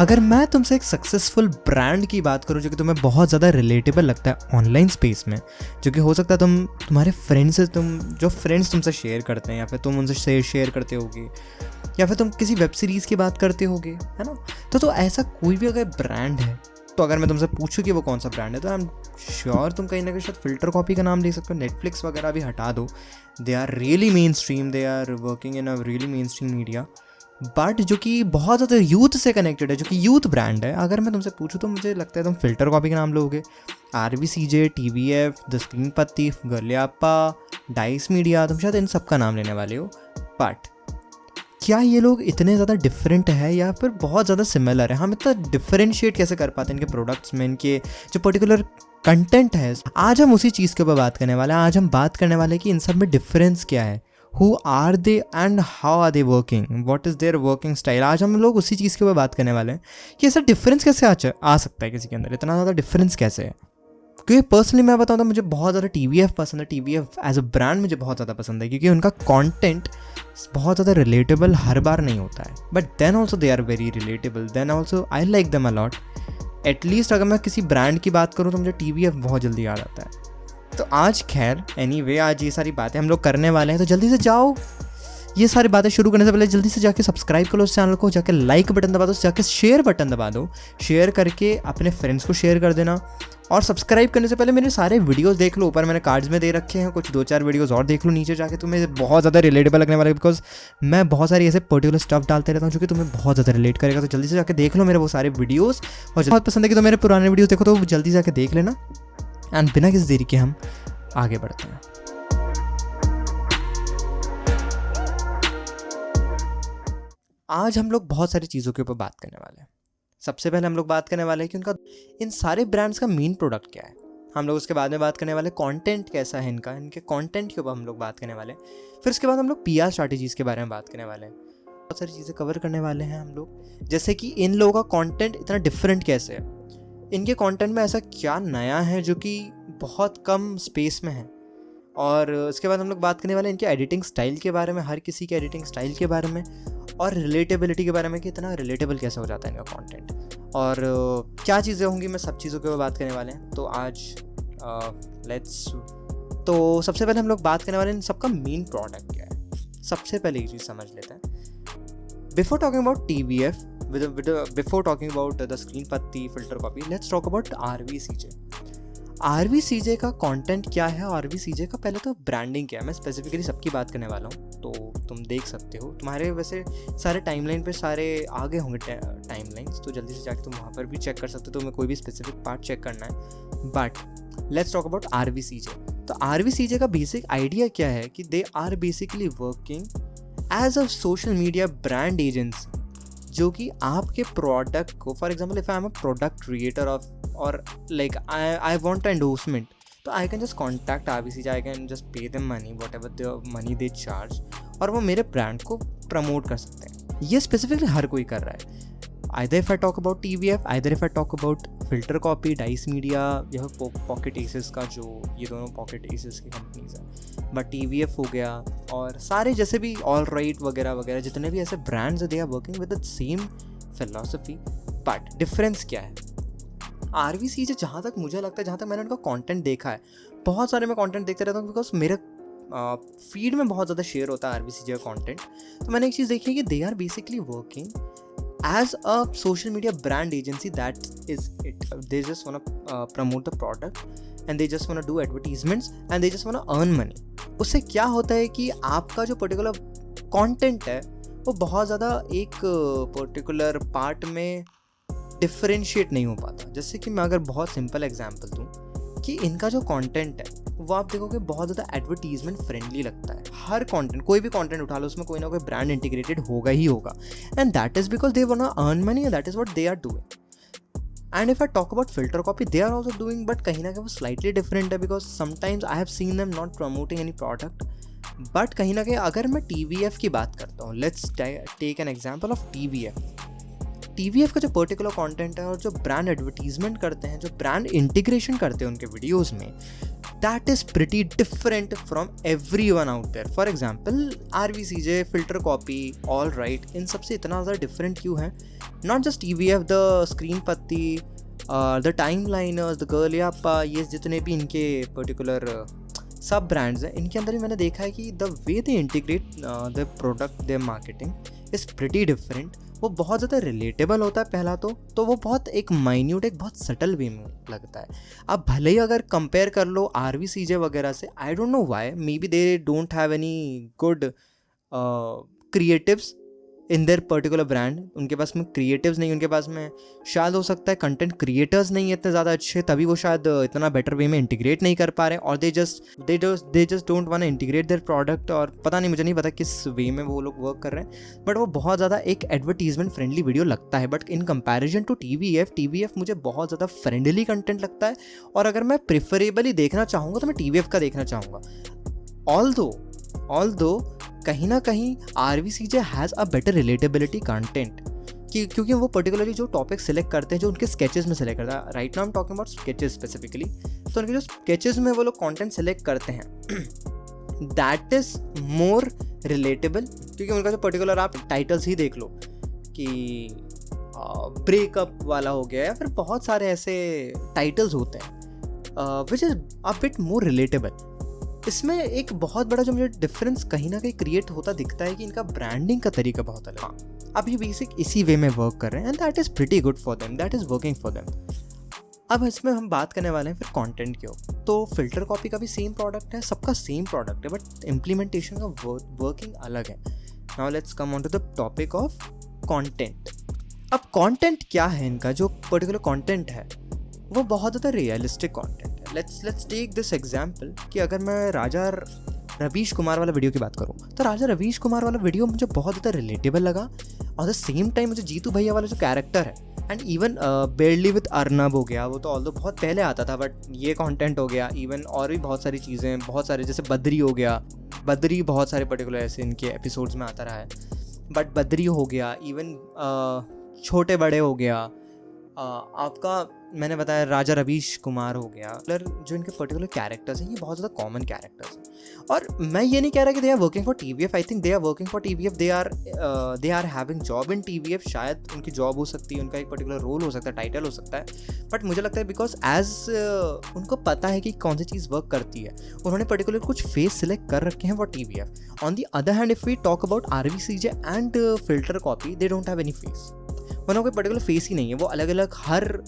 अगर मैं तुमसे एक सक्सेसफुल ब्रांड की बात करूं जो कि तुम्हें बहुत ज़्यादा रिलेटेबल लगता है ऑनलाइन स्पेस में, जो कि हो सकता है तुम्हारे फ्रेंड्स से जो फ्रेंड्स तुमसे शेयर करते हैं या फिर तुम उनसे शेयर करते होगे या फिर तुम किसी वेब सीरीज़ की बात करते होगे, है ना। तो ऐसा कोई भी अगर ब्रांड है, तो अगर मैं तुमसे पूछूं कि वो कौन सा ब्रांड है, तो आई एम श्योर तुम कहीं ना कहीं शायद फिल्टर कॉपी का नाम ले सकते हो। नेटफ्लिक्स वगैरह भी हटा दो, they are really mainstream, they are working in a really mainstream media, but जो कि बहुत ज़्यादा यूथ से कनेक्टेड है, जो कि यूथ ब्रांड है। अगर मैं तुमसे पूछूं तो मुझे लगता है तुम फिल्टर कॉपी का नाम लोगे, RVCJ, TVF, द स्क्रीन पत्ती, गर्लियाप्पा, डाइस मीडिया, तुम शायद इन सब का नाम लेने वाले हो। बट क्या ये लोग इतने ज़्यादा डिफरेंट है या फिर बहुत ज़्यादा सिमिलर है? हम इतना डिफरेंशिएट कैसे कर पाते हैं इनके प्रोडक्ट्स में, इनके जो पर्टिकुलर कंटेंट है? आज हम उसी चीज़ के ऊपर बात करने वाले हैं। आज हम बात करने वाले हैं कि इन सब में डिफरेंस क्या है, Who are they and how are they working? What is their working style? आज हम लोग उसी चीज़ के ऊपर बात करने वाले हैं कि ऐसा डिफरेंस कैसे आ सकता है किसी के अंदर, इतना ज़्यादा डिफरेंस कैसे है। क्योंकि पर्सनली मैं बताऊँ तो मुझे बहुत ज़्यादा TVF पसंद है। TVF एज अ ब्रांड मुझे बहुत ज़्यादा पसंद है क्योंकि उनका कंटेंट बहुत ज़्यादा रिलेटेबल हर बार नहीं होता है, but then also they are very relatable, then also I like them a lot. At least अगर मैं किसी ब्रांड की बात करूँ तो मुझे TVF बहुत जल्दी याद आता है। तो आज खैर एनीवे, आज ये सारी बातें हम लोग करने वाले हैं, तो जल्दी से जाओ, ये सारी बातें शुरू करने से पहले जल्दी से जाके सब्सक्राइब करो इस चैनल को, जाके लाइक बटन दबा दो, जाके शेयर बटन दबा दो, शेयर करके अपने फ्रेंड्स को शेयर कर देना। और सब्सक्राइब करने से पहले मेरे सारे वीडियोस देख लो, ऊपर मैंने कार्ड्स में दे रखे हैं, कुछ 2-4 वीडियोस और देख लो नीचे जाके, तुम्हें बहुत ज़्यादा रिलेटेबल लगने वाला है, बिकॉज मैं बहुत सारी ऐसे पर्टिकुलर स्टफ डालते रहता हूँ जो कि तुम्हें बहुत ज़्यादा रिलेट करेगा। तो जल्दी से जाके देख लो मेरे वो सारे वीडियोज़, और बहुत पसंद है कि तो मेरे पुराने वीडियोज़ देखो, तो जल्दी से जाके देख लेना। एंड बिना किसी देरी के हम आगे बढ़ते हैं। आज हम लोग बहुत सारी चीज़ों के ऊपर बात करने वाले हैं। सबसे पहले हम लोग बात करने वाले हैं कि उनका, इन सारे ब्रांड्स का मेन प्रोडक्ट क्या है। हम लोग उसके बाद में बात करने वाले कंटेंट कैसा है इनका, इनके कंटेंट के ऊपर हम लोग बात करने वाले हैं। फिर उसके बाद हम लोग PR स्ट्रैटेजीज़ के बारे में बात करने वाले हैं। बहुत सारी चीज़ें कवर करने वाले हैं हम लोग, जैसे कि इन लोगों का कंटेंट इतना डिफरेंट कैसे है, इनके कंटेंट में ऐसा क्या नया है जो कि बहुत कम स्पेस में है। और उसके बाद हम लोग बात करने वाले हैं इनके एडिटिंग स्टाइल के बारे में, हर किसी के एडिटिंग स्टाइल के बारे में, और रिलेटेबिलिटी के बारे में कि इतना रिलेटेबल कैसे हो जाता है इनका कंटेंट, और क्या चीज़ें होंगी, मैं सब चीज़ों के ऊपर बात करने वाले हैं। तो आज तो सबसे पहले हम लोग बात करने वाले हैं इन सबका मेन प्रोडक्ट क्या है। सबसे पहले ये चीज़ समझ लेते हैं। Before talking about TVF, before talking about the Screen Patti, Filter Copy, let's talk about RVCJ का कंटेंट क्या है, RVCJ का पहले तो ब्रांडिंग क्या है। मैं स्पेसिफिकली सबकी बात करने वाला हूँ, तो तुम देख सकते हो, तुम्हारे वैसे सारे टाइमलाइन पे सारे आगे होंगे टाइमलाइंस, तो जल्दी से जाके तुम वहाँ पर भी चेक कर सकते हो, तुम्हें कोई भी स्पेसिफिक पार्ट चेक करना है। But let's talk about RVCJ। तो RVCJ का बेसिक आइडिया क्या है कि they are basically working as a social media brand agency, जो कि आपके प्रोडक्ट को, for example if I am a product creator of, और लाइक आई वांट एंडोर्समेंट, तो I can just contact RVCJ, I can just pay them money, whatever the money they charge, और वो मेरे brand को promote कर सकते हैं। ये स्पेसिफिकली हर कोई कर रहा है। Either if I talk about TVF, either if I talk about filter Copy, Dice media, या पॉकेट एसेस का, जो ये दोनों पॉकेट एसेस की कंपनीज हैं, बट TVF हो गया, और सारे जैसे भी ऑल राइट वगैरह वगैरह जितने भी ऐसे brands, they are working with the same philosophy. But difference क्या है? RVCJ, जहाँ तक मुझे लगता है, जहाँ तक मैंने उनका कंटेंट देखा है, बहुत सारे मैं कंटेंट देखते रहता हूँ बिकॉज मेरे फीड में बहुत ज़्यादा शेयर होता है RVCJ का कंटेंट। तो मैंने एक चीज़ देखी है कि they are basically working as a social media brand agency, that is it. They just want to promote the product, and they just want to do advertisements, and they just want to earn money. उससे क्या होता है कि आपका जो particular content है वो बहुत ज़्यादा एक पर्टिकुलर पार्ट में डिफरेंशिएट नहीं हो पाता। जैसे कि मैं अगर बहुत सिंपल एग्जांपल दूँ कि इनका जो कंटेंट है वो आप देखोगे बहुत ज़्यादा एडवर्टीजमेंट फ्रेंडली लगता है। हर कंटेंट, कोई भी कंटेंट उठा लो, उसमें कोई ना कोई ब्रांड इंटीग्रेटेड होगा ही होगा, and that is because they want to earn money, and that is what they are doing. And if I talk about filter copy, they are also doing, but कहीं ना कहीं वो स्लाइटली डिफरेंट है, because sometimes I have seen them not promoting any product. But कहीं ना कहीं अगर मैं TVF की बात करता हूँ, let's take an example of TVF का जो पर्टिकुलर कंटेंट है और जो ब्रांड एडवर्टीजमेंट करते हैं, जो ब्रांड इंटीग्रेशन करते हैं उनके वीडियोस में, that is pretty different from everyone out there. For example, RVCJ, Filter Copy, All Right, इन सबसे इतना ज़्यादा different क्यों है? Not just TVF, the Screen Patti, the Timeliners, the Girlyappa, ये जितने भी इनके particular सब ब्रांड्स हैं, इनके अंदर भी मैंने देखा है कि the way they integrate their product, their marketing is pretty different. वो बहुत ज़्यादा रिलेटेबल होता है पहला तो वो बहुत एक माइन्यूट, एक बहुत सटल वे में लगता है. अब भले ही अगर कंपेयर कर लो RVCJ वगैरह से, I don't know why, may be they don't have any good creatives in their particular brand. उनके पास में क्रिएटिव्स नहीं, उनके पास में शायद हो सकता है कंटेंट क्रिएटर्स नहीं है इतने ज़्यादा अच्छे, तभी वो शायद इतना बेटर वे में इंटीग्रेट नहीं कर पा रहे, और they just don't want integrate their product. और पता नहीं, मुझे नहीं पता किस वे में वो लोग वर्क कर रहे हैं, बट वो बहुत ज़्यादा एक एडवर्टीजमेंट फ्रेंडली वीडियो लगता है. But in comparison to TVF मुझे बहुत ज़्यादा फ्रेंडली कंटेंट लगता है. और अगर मैं प्रेफरेबली देखना चाहूँगा तो मैं TVF का देखना चाहूँगा. ऑल्दो कहीं ना कहीं RVCJ has a better relatability content, क्योंकि वो पर्टिकुलरली जो टॉपिक सेलेक्ट करते हैं, जो उनके स्केचेस में सेलेक्ट करता है. Right now I am talking about sketches specifically. तो उनके जो स्केचेस में वो लोग कंटेंट सेलेक्ट करते हैं, दैट इज़ मोर रिलेटेबल. क्योंकि उनका जो पर्टिकुलर आप टाइटल्स ही देख लो कि ब्रेकअप वाला हो गया, या फिर बहुत सारे ऐसे टाइटल्स होते हैं which is a bit more relatable. इसमें एक बहुत बड़ा जो मुझे डिफरेंस कहीं ना कहीं क्रिएट होता दिखता है कि इनका ब्रांडिंग का तरीका बहुत अलग है. अब ये बेसिक इसी वे में वर्क कर रहे हैं, and that is pretty good for them, that is working for them. अब इसमें हम बात करने वाले हैं फिर कंटेंट के ऊपर. तो फिल्टर कॉपी का भी सेम प्रोडक्ट है, सबका सेम प्रोडक्ट है, बट इम्प्लीमेंटेशन का वर्किंग अलग है. Now let's come on to the topic of content. अब कंटेंट क्या है इनका, जो पर्टिकुलर कंटेंट है वो बहुत ज़्यादा रियलिस्टिक कंटेंट है. लेट्स टेक दिस एग्जांपल कि अगर मैं राजा रवीश कुमार वाला वीडियो की बात करूँ, तो राजा रवीश कुमार वाला वीडियो मुझे बहुत ज़्यादा रिलेटेबल लगा. और द सेम टाइम मुझे जीतू भैया वाला जो कैरेक्टर है, and even barely with Arnab हो गया, वो तो ऑल्दो बहुत पहले आता था, बट ये कंटेंट हो गया. इवन और भी बहुत सारी चीज़ें, बहुत सारे, जैसे बद्री हो गया, बद्री बहुत सारे पर्टिकुलर ऐसे इनके एपिसोड्स में आता रहा है, बट बद्री हो गया, इवन छोटे बड़े हो गया, आपका मैंने बताया राजा रवीश कुमार हो गया. जो इनके पर्टिकुलर कैरेक्टर्स हैं, ये बहुत ज़्यादा कॉमन कैरेक्टर्स हैं. और मैं ये नहीं कह रहा कि they are working for TVF. I think they are working for TVF. They are having job in TVF. शायद उनकी जॉब हो सकती है, उनका एक पर्टिकुलर रोल हो सकता है, टाइटल हो सकता है, बट मुझे लगता है बिकॉज एज उनको पता है कि कौन सी चीज़ वर्क करती है, उन्होंने पर्टिकुलर कुछ फेस सिलेक्ट कर रखे हैं for TVF. On the other hand, if we talk about RVCJ and filter copy, they don't have any face. उन्होंने कोई पर्टिकुलर फेस ही नहीं है. वो अलग अलग हर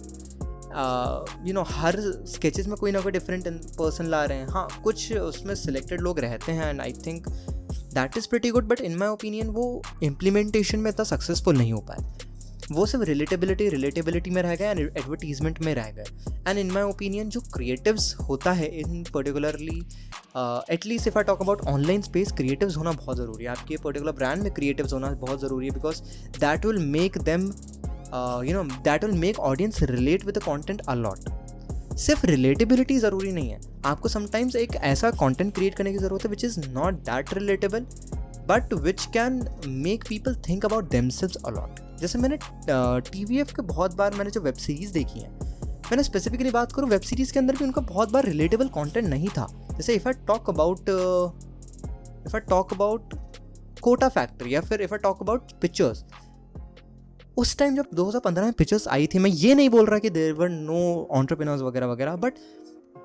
स्केचेस में कोई ना कोई डिफरेंट पर्सन ला रहे हैं. हाँ, कुछ उसमें सिलेक्टेड लोग रहते हैं, and I think that is pretty good, but in my opinion वो इम्प्लीमेंटेशन में इतना सक्सेसफुल नहीं हो पाए. वो सिर्फ रिलेटेबिलिटी में रह गए एंड एडवर्टीजमेंट में रह गए. एंड इन माई ओपिनियन जो क्रिएटिव्स होता है in particularly, at least if I talk about online space, creatives होना बहुत ज़रूरी है. आपके पर्टिकुलर ब्रांड में क्रिएटिव्स होना बहुत ज़रूरी है, because that will make them that will make audience relate with the content a lot. सिर्फ रिलेटेबिलिटी ज़रूरी नहीं है, आपको समटाइम्स एक ऐसा कंटेंट क्रिएट करने की ज़रूरत है which is not that relatable, but which can make people think about themselves a lot. जैसे मैंने TVF के बहुत बार मैंने जो वेब सीरीज़ देखी हैं, मैंने स्पेसिफिकली बात करूँ, वेब सीरीज़ के अंदर भी उनका बहुत बार रिलेटेबल कंटेंट नहीं था. जैसे if I talk about Kota factory, या फिर if I talk about Pitchers, उस टाइम जब 2015 में पिक्चर्स आई थी, मैं ये नहीं बोल रहा कि देयर वर नो एंटरप्रेन्योर्स वगैरह वगैरह, but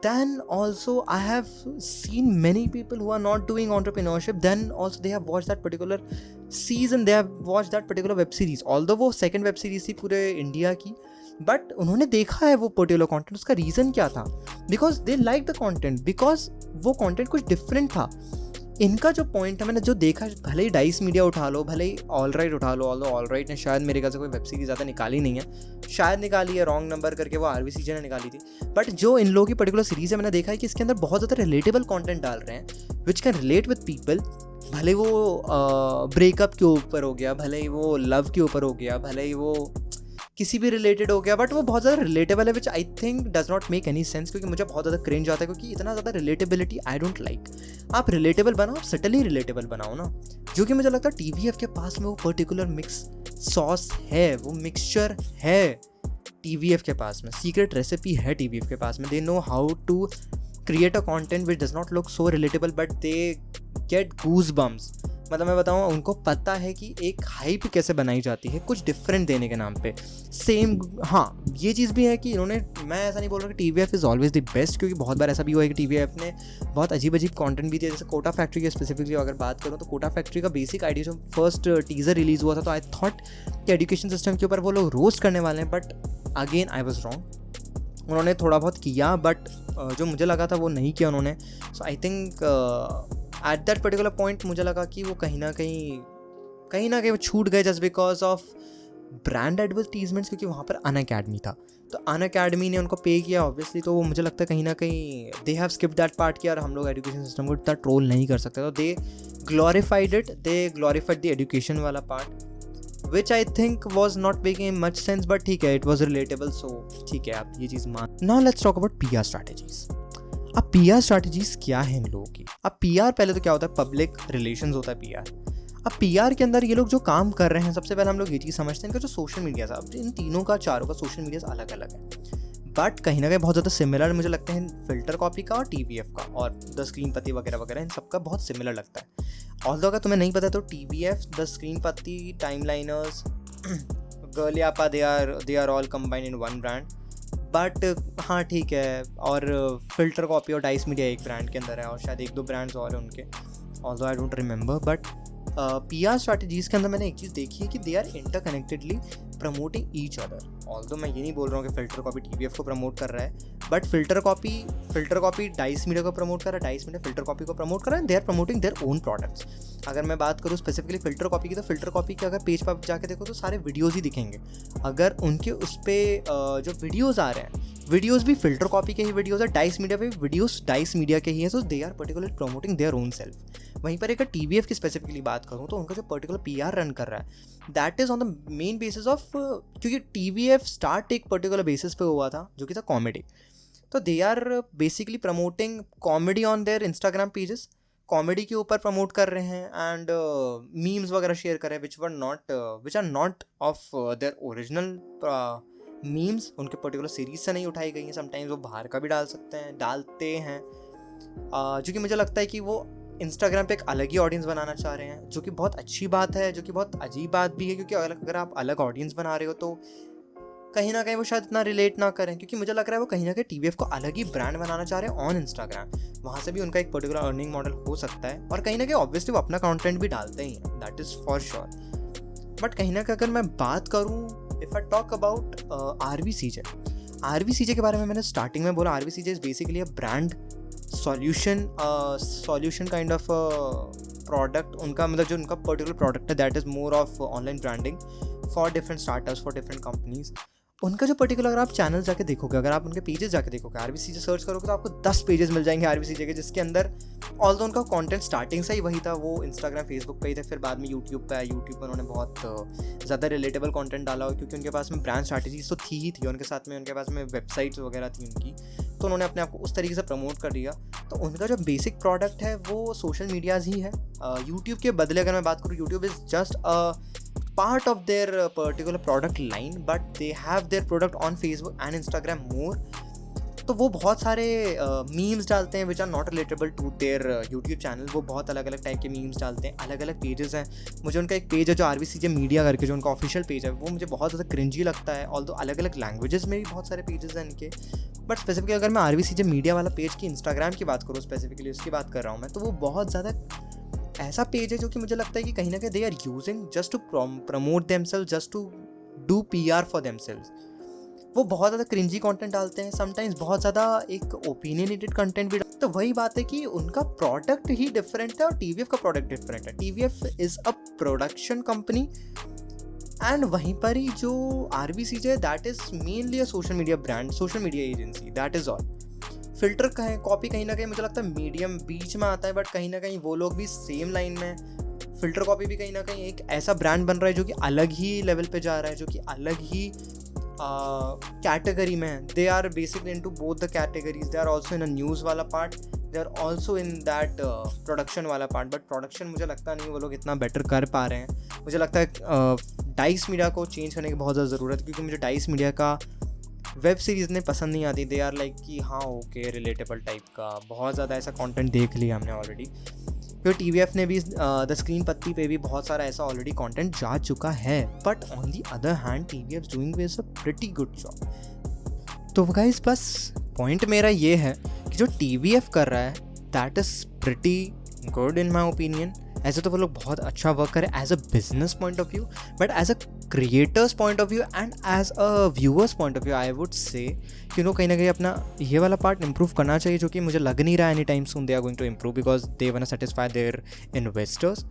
then also I have seen many people who are not doing entrepreneurship, then also they have watched that particular season, they have watched that particular web series, although वो second web series थी पूरे India की, but उन्होंने देखा है वो particular content. उसका reason क्या था? Because they like the content, because वो कंटेंट कुछ डिफरेंट था. इनका जो पॉइंट है, मैंने जो देखा, भले ही डाइस मीडिया उठा लो, भले ही ऑल राइट उठा लो, ऑल राइट ने शायद मेरे ख्याल से कोई वेब सीरीज़ ज़्यादा निकाली नहीं है, शायद निकाली है रॉन्ग नंबर करके, वो RVCJ ने निकाली थी. बट जो इन लोगों की पर्टिकुलर सीरीज़ है, मैंने देखा है कि इसके अंदर बहुत ज़्यादा रिलेटेबल कंटेंट डाल रहे हैं which can relate with people. भले वो ब्रेकअप के ऊपर हो गया, भले ही वो लव के ऊपर हो गया, भले ही वो किसी भी रिलेटेड हो गया, बट वो बहुत ज़्यादा रिलेटेबल है, which I think does not make any sense, क्योंकि मुझे बहुत ज़्यादा क्रिंज आता है, क्योंकि इतना ज़्यादा रिलेटेबिलिटी आई डोंट लाइक. आप रिलेटेबल बनाओ, आप सटली रिलेटेबल बनाओ ना, जो कि मुझे लगता है TVF के पास में वो पर्टिकुलर मिक्स सॉस है, वो मिक्सचर है TVF के पास में, सीक्रेट रेसिपी है TVF के पास में. They know how to create a content which does not look so relatable but they get goosebumps. मतलब मैं बताऊँ, उनको पता है कि एक हाइप कैसे बनाई जाती है कुछ डिफरेंट देने के नाम पे. सेम, हाँ ये चीज़ भी है कि इन्होंने, मैं ऐसा नहीं बोल रहा कि TVF is always the best, क्योंकि बहुत बार ऐसा भी हुआ है कि TVF ने बहुत अजीब अजीब कंटेंट भी दिया. जैसे कोटा फैक्ट्री की स्पेसिफिकली अगर बात करूँ तो कोटा फैक्ट्री का बेसिक आइडिया जो फर्स्ट टीज़र रिलीज़ हुआ था, तो आई थॉट कि एजुकेशन सिस्टम के ऊपर वो लोग रोस्ट करने वाले हैं, but again I was wrong. उन्होंने थोड़ा बहुत किया, बट जो मुझे लगा था वो नहीं किया उन्होंने. So I think at that particular point मुझे लगा कि वो कहीं ना कहीं वो छूट गए just because of brand advertisements, क्योंकि वहाँ पर अनअकैडमी था. तो अनअकैडमी ने उनको पे किया ऑब्वियसली, तो वो मुझे लगता है कहीं ना कहीं they have skipped that part कि यार हम लोग एजुकेशन सिस्टम को इतना ट्रोल नहीं कर सकते. तो दे ग्लोरीफाइड द एजुकेशन वाला part, which I think was not making much sense, but ठीक है, it was relatable, so ठीक है, आप ये चीज़ मान. Now let's talk about PR strategies. अब PR strategies क्या है इन लोगों की? अब PR पहले तो क्या होता है, पब्लिक रिलेशंस होता है PR. अब PR के अंदर ये लोग जो काम कर रहे हैं, सबसे पहले हम लोग ये चीज़ समझते हैं, इनका जो सोशल मीडिया था, अब इन तीनों का, चारों का सोशल मीडिया अलग अलग है, बट कहीं ना कहीं बहुत ज़्यादा सिमिलर मुझे लगता है फिल्टर कॉपी का और TVF का और द स्क्रीन पति वगैरह वगैरह, इन सबका बहुत सिमिलर लगता है. ऑल्दो अगर तुम्हें नहीं पता तो TVF, the Screen Patti, Timeliners, Girliyapa, they are all combined in one brand. But हाँ ठीक है, और फिल्टर कॉपी और डाइस मीडिया एक ब्रांड के अंदर है, और शायद एक दो ब्रांड्स और हैं उनके, although I don't remember. But PR strategies के अंदर मैंने एक चीज़ देखी है कि they are interconnectedly promoting each other. Although मैं ये नहीं बोल रहा हूँ कि फिल्टर कॉपी TVF को प्रमोट कर रहा है, but Filter Copy Dice Media को प्रमोट कर रहा है, डाइस मीडिया फिल्टर कॉपी को प्रमोट कर रहा है, they are promoting their own products. अगर मैं बात करूँ स्पेसिफिकली फिल्टर कॉपी की, तो फिल्टर कॉपी के अगर पेज पर जाके देखो तो सारे वीडियोज़ ही दिखेंगे. अगर उनके उस पर जो वीडियोज़ आ रहे हैं, वीडियोज़ भी फिल्टर कॉपी के ही वीडियोज़ है, डाइस मीडिया पे वीडियोज़ डाइस मीडिया के ही है, so they are particularly promoting their own self. वहीं पर अगर TVF की स्पेसिफिकली बात करूँ तो उनका जो पर्टिकुलर PR रन कर रहा है, that is on the main basis of, क्योंकि TVF स्टार्ट एक पर्टिकुलर बेसिस पे हुआ था जो कि था कॉमेडी. तो they are basically promoting comedy on their Instagram pages, comedy के ऊपर प्रमोट कर रहे हैं, एंड मीम्स वगैरह शेयर कर रहे हैं which are not of their original memes, उनके पर्टिकुलर सीरीज से नहीं उठाई गई हैं. समटाइम्स वो बाहर का भी डालते हैं, जो कि मुझे लगता है कि वो इंस्टाग्राम पे एक अलग ही ऑडियंस बनाना चाह रहे हैं, जो कि बहुत अच्छी बात है, जो कि बहुत अजीब बात भी है, क्योंकि अगर आप अलग ऑडियंस बना रहे हो तो कहीं ना कहीं वो शायद इतना रिलेट ना करें, क्योंकि मुझे लग रहा है वो कहीं ना कहीं TVF को अलग ही ब्रांड बनाना चाह रहे हैं ऑन इंस्टाग्राम. वहाँ से भी उनका एक पर्टिकुलर अर्निंग मॉडल हो सकता है, और कहीं ना कहीं ऑब्वियसली वो अपना कंटेंट भी डालते ही हैं, that is for sure. But कहीं ना कहीं अगर मैं बात करूँ, if I talk about RVCJ के बारे में, मैंने स्टार्टिंग में बोला RVCJ is basically a brand solution kind of product. उनका मतलब जो उनका पर्टिकुलर प्रोडक्ट है, that is more of online branding for different startups, for different companies. उनका जो पर्टिकुलर, अगर आप चैनल जाके देखोगे, अगर आप उनके पेजेस जाके देखोगे, RVCJ सर्च करोगे तो आपको 10 पेजेस मिल जाएंगे RVCJ के, जिसके अंदर ऑल्दो उनका कंटेंट स्टार्टिंग से ही वही था, वो इंस्टाग्राम फेसबुक पे ही थे, फिर बाद में यूट्यूब पे आया. यूट्यूब पर उन्होंने बहुत ज़्यादा रिलेटेबल कंटेंट डाला हो, क्योंकि उनके पास में ब्रांड स्ट्रैटेजीज तो थी, उनके साथ में उनके पास में वेबसाइट्स वगैरह थी उनकी, तो उन्होंने अपने आप को उस तरीके से प्रमोट कर दिया. तो उनका जो बेसिक प्रोडक्ट है वो सोशल मीडियाज़ ही है. यूट्यूब के बदले अगर मैं बात करूँ, YouTube is just a part of their particular product line, but they have their product on Facebook and Instagram more. तो वो बहुत सारे मीम्स डालते हैं which are not relatable to their YouTube channel. वो बहुत अलग अलग टाइप के मीम्स डालते हैं, अलग अलग पेजेस हैं. मुझे उनका एक पेज है जो RVCJ मीडिया करके, जो उनका ऑफिशियल पेज है, वो मुझे बहुत ज़्यादा क्रिंजी लगता है. ऑल्दो अलग अलग लैंग्वेजेस में भी बहुत सारे पेजेस हैं इनके, बट स्पेसिफिकली अगर मैं RVCJ मीडिया वाला पेज की इंस्टाग्राम की बात करूँ, स्पेसिफिकली उसकी बात कर रहा हूँ मैं, तो वो बहुत ज़्यादा ऐसा पेज है जो कि मुझे लगता है कि कहीं ना कहीं they are using just to promote themselves, just to do PR for themselves. वो बहुत ज़्यादा क्रिंजी कंटेंट डालते हैं, समटाइम्स बहुत ज़्यादा एक ओपिनियनेटेड कंटेंट भी. तो वही बात है कि उनका प्रोडक्ट ही डिफरेंट है और TVF का प्रोडक्ट डिफरेंट है. TVF is a production company, and वहीं पर ही जो RVCJ that is mainly a social media brand, social media agency, that is all. Filter copy कहीं ना कहीं मुझे लगता है मीडियम बीच में आता है, बट कहीं ना कहीं वो लोग भी सेम लाइन में. फिल्टर कॉपी भी कहीं ना कहीं एक ऐसा ब्रांड बन रहा है जो कि अलग ही लेवल पे जा रहा है, जो कि अलग ही कैटेगरी में है. They are basically into both the categories. They are also in a news वाला part, they are also in that production वाला पार्ट. बट प्रोडक्शन मुझे लगता नहीं वो लोग इतना बेटर कर पा रहे हैं. मुझे लगता है डाइस मीडिया को चेंज करने की बहुत ज़्यादा ज़रूरत है, क्योंकि मुझे डाइस मीडिया का वेब सीरीज़ ने पसंद नहीं आती, दे आर लाइक कि हाँ ओके रिलेटेबल टाइप का, बहुत ज़्यादा ऐसा कंटेंट देख लिया हमने ऑलरेडी। फिर TVF ने भी द स्क्रीन पत्ती पे भी बहुत सारा ऐसा ऑलरेडी कंटेंट जा चुका है, but on the other hand TVF doing with a pretty good job. तो गाइस बस पॉइंट मेरा ये है कि जो TVF कर रहा है that is pretty good in my opinion. ऐसे तो वो लोग बहुत अच्छा वर्क करें as a business point of view, but as a creator's point of view and as a viewer's point of view I would say कहीं ना कहीं अपना ये वाला पार्ट इंप्रूव करना चाहिए, जो कि मुझे लग नहीं रहा any time soon they are going to improve because they want to satisfy their investors.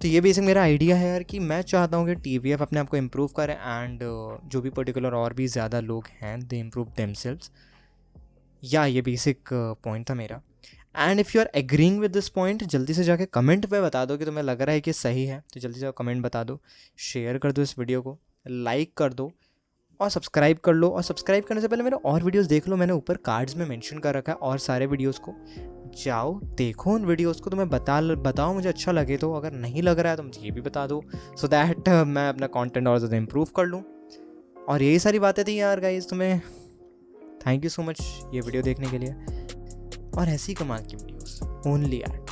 तो ये बेसिक मेरा आइडिया है यार कि मैं चाहता हूँ कि TVF अपने आप को इम्प्रूव करे एंड जो भी पर्टिकुलर और भी ज़्यादा लोग हैं दे इम्प्रूव देमसेल्व्स। या ये बेसिक पॉइंट था मेरा। And if you are agreeing with this point, जल्दी से जाके कमेंट पे बता दो कि तुम्हें लग रहा है कि सही है, तो जल्दी से कमेंट बता दो, शेयर कर दो इस वीडियो को, लाइक कर दो और सब्सक्राइब कर लो। और सब्सक्राइब करने से पहले मेरे और वीडियोस देख लो, मैंने ऊपर कार्ड्स में मेंशन कर रखा है और सारे वीडियोस को जाओ देखो उन वीडियोस को, तुम्हें बताओ मुझे अच्छा लगे तो, अगर नहीं लग रहा है तो मुझे ये भी बता दो सो दैट मैं अपना कंटेंट और ज़्यादा इम्प्रूव कर लूँ। और यही सारी बातें थी यार गाइस, तुम्हें थैंक यू सो मच ये वीडियो देखने के लिए, और ऐसी कमाल की वीडियोस ओनली एट